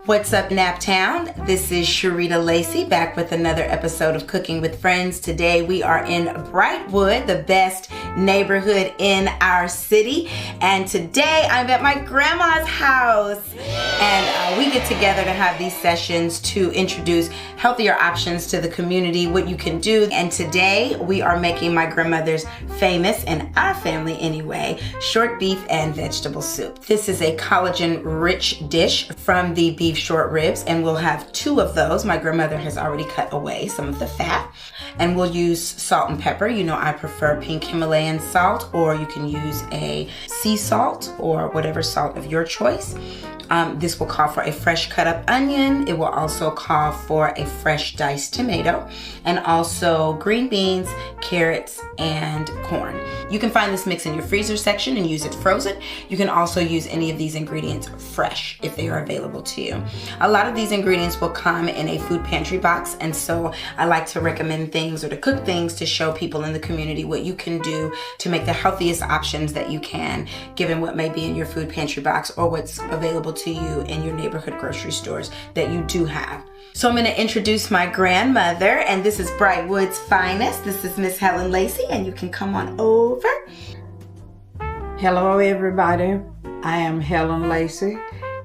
What's up, Naptown? This is Shereeta Lacy back with another episode of Cooking with Friends. Today we are in Brightwood, the best neighborhood in our city. And today I'm at my grandma's house. And we get together to have these sessions to introduce healthier options to the community, what you can do. And today we are making my grandmother's famous, in our family anyway, short beef and vegetable soup. This is a collagen-rich dish from the beef short ribs, and we'll have 2 of those. My grandmother has already cut away some of the fat, and we'll use salt and pepper. You know, I prefer pink Himalayan salt, or you can use a sea salt or whatever salt of your choice. This will call for a fresh cut up onion. It will also call for a fresh diced tomato, and also green beans, carrots, and corn. You can find this mix in your freezer section and use it frozen. You can also use any of these ingredients fresh if they are available to you. A lot of these ingredients will come in a food pantry box, and so I like to recommend things or to cook things to show people in the community what you can do to make the healthiest options that you can, given what may be in your food pantry box or what's available to you in your neighborhood grocery stores that you do have. So I'm going to introduce my grandmother, and this is Brightwood's finest. This is Miss Helen Lacy, and you can come on over. Hello everybody, I am Helen Lacy,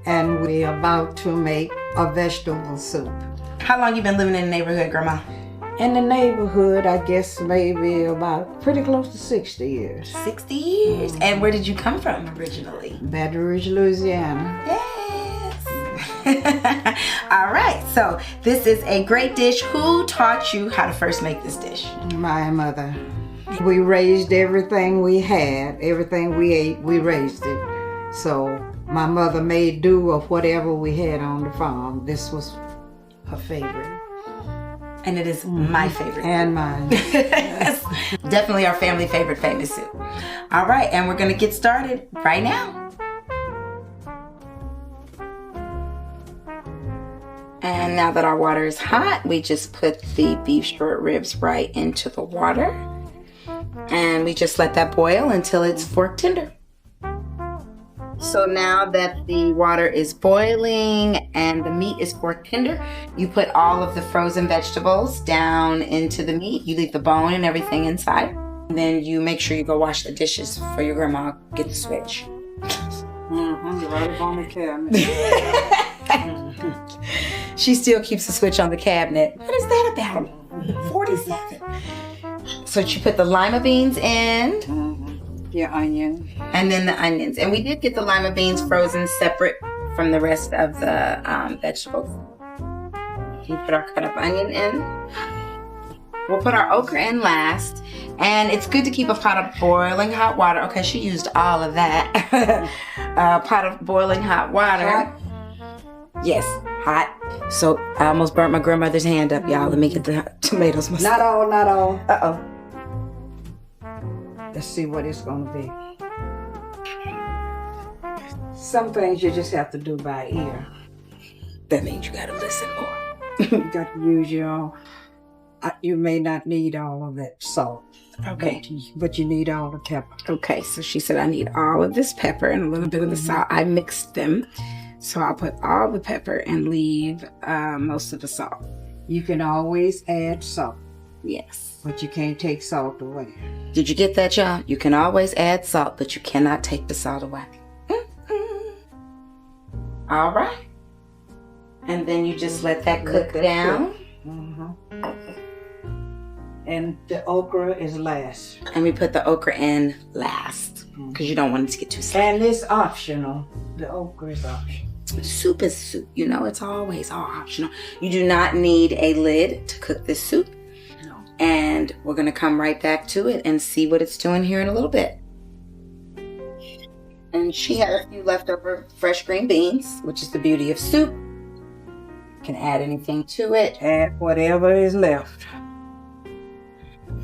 and we're about to make a vegetable soup. How long you been living in the neighborhood, Grandma? In the neighborhood, I guess maybe about pretty close to 60 years. 60 years? Mm-hmm. And where did you come from originally? Baton Rouge, Louisiana. Yes. All right, so this is a great dish. Who taught you how to first make this dish? My mother. We raised everything we had, everything we ate, we raised it. So my mother made do of whatever we had on the farm. This was her favorite. And it is my favorite. And mine. Yes. Definitely our family favorite famous soup. All right, and we're gonna get started right now. And now that our water is hot, we just put the beef short ribs right into the water. And we just let that boil until it's fork tender. So now that the water is boiling and the meat is fork tender, you put all of the frozen vegetables down into the meat. You leave the bone and everything inside. And then you make sure you go wash the dishes for your grandma. Get the switch. Right up on the cabinet. She still keeps the switch on the cabinet. What is that about? 47. So you put the lima beans in. Your onion. And then the onions. And we did get the lima beans frozen separate from the rest of the vegetables. We put our cut up onion in. We'll put our okra in last. And it's good to keep a pot of boiling hot water. Okay, she used all of that. Pot of boiling hot water. Hot? Yes, hot. So I almost burnt my grandmother's hand up, y'all. Let me get the tomatoes myself. Not all. Uh-oh. Let's see what it's gonna be. Some things you just have to do by ear. That means you gotta listen more. You got to use your, you may not need all of that salt. Okay. But you need all the pepper. Okay, so she said I need all of this pepper and a little bit of the salt. I mixed them. So I'll put all the pepper and leave most of the salt. You can always add salt. Yes. But you can't take salt away. Did you get that, y'all? You can always add salt, but you cannot take the salt away. All right. And then you just let that cook down. And the okra is last. And we put the okra in last because you don't want it to get too salty. And it's optional. The okra is optional. Soup is soup. You know, it's always all optional. You do not need a lid to cook this soup. No. And we're going to come right back to it and see what it's doing here in a little bit. And she had a few leftover fresh green beans, which is the beauty of soup. You can add anything to it. Add whatever is left.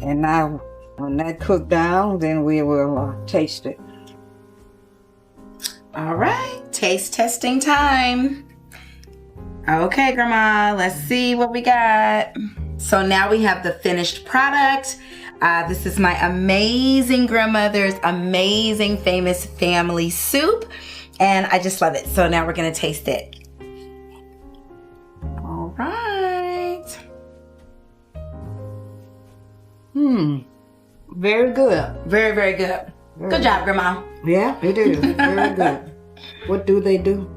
And now, when that cooked down, then we will taste it. All right, taste testing time. Okay, Grandma, let's see what we got. So now we have the finished product. This is my amazing grandmother's amazing famous family soup, and I just love it. So now we're gonna taste it. Very good. Very, very good. Good job, Grandma. Yeah, it is. Very good. What do they do?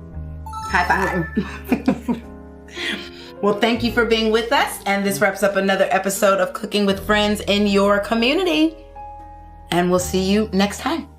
High five. Well, thank you for being with us. And this wraps up another episode of Cooking with Friends in your community. And we'll see you next time.